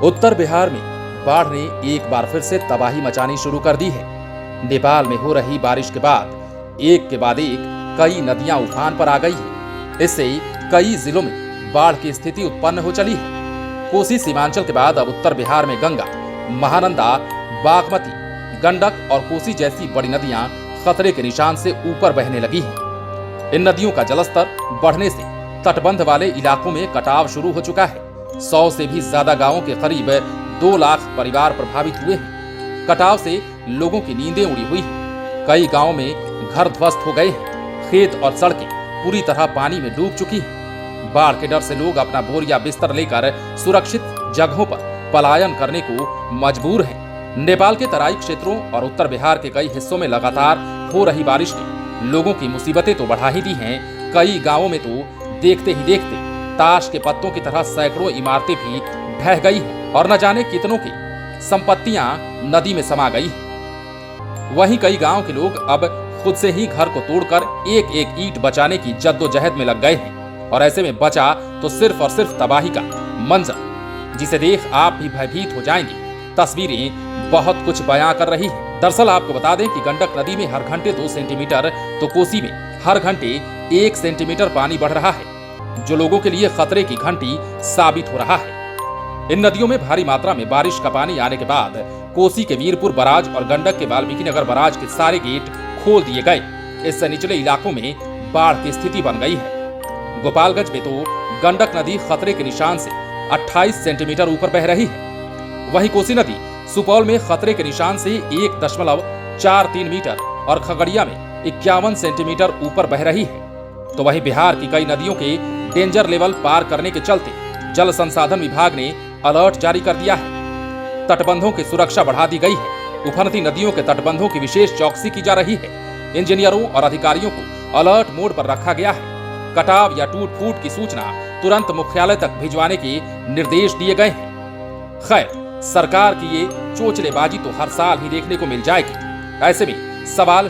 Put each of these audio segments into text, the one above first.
उत्तर बिहार में बाढ़ ने एक बार फिर से तबाही मचानी शुरू कर दी है। नेपाल में हो रही बारिश के बाद एक के बाद एक कई नदियां उफान पर आ गई है। इससे कई जिलों में बाढ़ की स्थिति उत्पन्न हो चली है। कोसी सीमांचल के बाद अब उत्तर बिहार में गंगा, महानंदा, बागमती, गंडक और कोसी जैसी बड़ी नदियां खतरे के निशान से ऊपर बहने लगी हैं। इन नदियों का जलस्तर बढ़ने से तटबंध वाले इलाकों में कटाव शुरू हो चुका है। 100 से भी ज्यादा गांवों के करीब 2 लाख परिवार प्रभावित हुए हैं। कटाव से लोगों की नींदें उड़ी हुई हैं। कई गांवों में घर ध्वस्त हो गए हैं। खेत और सड़कें पूरी तरह पानी में डूब चुकी हैं। बाढ़ के डर से लोग अपना बोरिया बिस्तर लेकर सुरक्षित जगहों पर पलायन करने को मजबूर हैं। नेपाल के तराई क्षेत्रों और उत्तर बिहार के कई हिस्सों में लगातार हो रही बारिश ने लोगों की मुसीबतें तो बढ़ा ही दी हैं। कई गांवों में तो देखते ही देखते ताश के पत्तों की तरह सैकड़ों इमारतें भी ढह गई हैं और न जाने कितनों की संपत्तियां नदी में समा गई हैं। वहीं कई गांव के लोग अब खुद से ही घर को तोड़कर एक एक ईंट बचाने की जद्दोजहद में लग गए हैं और ऐसे में बचा तो सिर्फ और सिर्फ तबाही का मंजर, जिसे देख आप भी भयभीत हो जाएंगे। तस्वीरें बहुत कुछ बयां कर रही हैं। दरअसल आपको बता दें कि गंडक नदी में हर घंटे 2 सेंटीमीटर तो कोसी में हर घंटे 1 सेंटीमीटर पानी बढ़ रहा है, जो लोगों के लिए खतरे की घंटी साबित हो रहा है। इन नदियों में भारी मात्रा में बारिश का पानी आने के बाद कोसी के वीरपुर बराज और गंडक के वाल्मीकि नगर बराज के सारे गेट खोल दिए गए। इससे निचले इलाकों में बाढ़ की स्थिति बन गई है। गोपालगंज में तो गंडक नदी खतरे के निशान से 28 सेंटीमीटर ऊपर बह रही है। वहीं कोसी नदी सुपौल में खतरे के निशान से 1.43 मीटर और खगड़िया में 51 सेंटीमीटर ऊपर बह रही है। तो वहीं बिहार की कई नदियों के डेंजर लेवल पार करने के चलते जल संसाधन विभाग ने अलर्ट जारी कर दिया है। तटबंधों की सुरक्षा बढ़ा दी गई है। उफनती नदियों के तटबंधों की विशेष चौकसी की जा रही है। इंजीनियरों और अधिकारियों को अलर्ट मोड पर रखा गया है। कटाव या टूट फूट की सूचना तुरंत मुख्यालय तक भिजवाने के निर्देश दिए गए हैं। खैर, सरकार की ये चोचलेबाजी तो हर साल ही देखने को मिल जाएगी। ऐसे में सवाल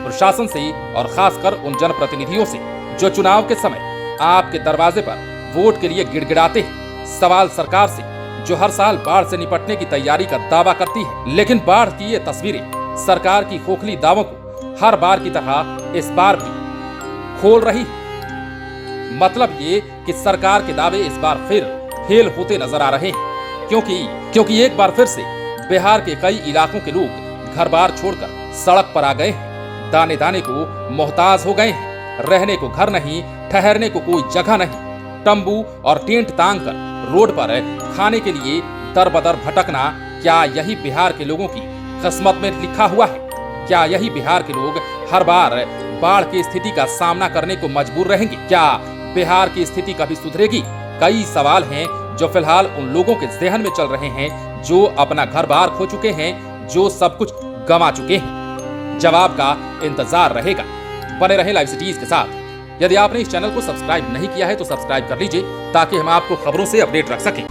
प्रशासन से और खासकर उन जनप्रतिनिधियों से जो चुनाव के समय आपके दरवाजे पर वोट के लिए गिड़गिड़ाते हैं। सवाल सरकार से जो हर साल बाढ़ से निपटने की तैयारी का दावा करती है, लेकिन बाढ़ की ये तस्वीरें सरकार की खोखली दावों को हर बार की तरह इस बार भी खोल रही है। मतलब ये कि सरकार के दावे इस बार फिर फेल होते नजर आ रहे हैं, क्योंकि एक बार फिर से बिहार के कई इलाकों के लोग घर बार छोड़कर सड़क पर आ गए हैं। दाने दाने को मोहताज हो गए हैं। रहने को घर नहीं, ठहरने को कोई जगह नहीं। तंबू और टेंट तांग कर रोड पर खाने के लिए दर बदर भटकना, क्या यही बिहार के लोगों की किस्मत में लिखा हुआ है? क्या यही बिहार के लोग हर बार बाढ़ की स्थिति का सामना करने को मजबूर रहेंगे? क्या बिहार की स्थिति कभी सुधरेगी? कई सवाल हैं जो फिलहाल उन लोगों के जहन में चल रहे हैं जो अपना घर बार खो चुके हैं, जो सब कुछ गंवा चुके हैं। जवाब का इंतजार रहेगा। बने रहें लाइव सिटीज के साथ। यदि आपने इस चैनल को सब्सक्राइब नहीं किया है तो सब्सक्राइब कर लीजिए, ताकि हम आपको खबरों से अपडेट रख सकें।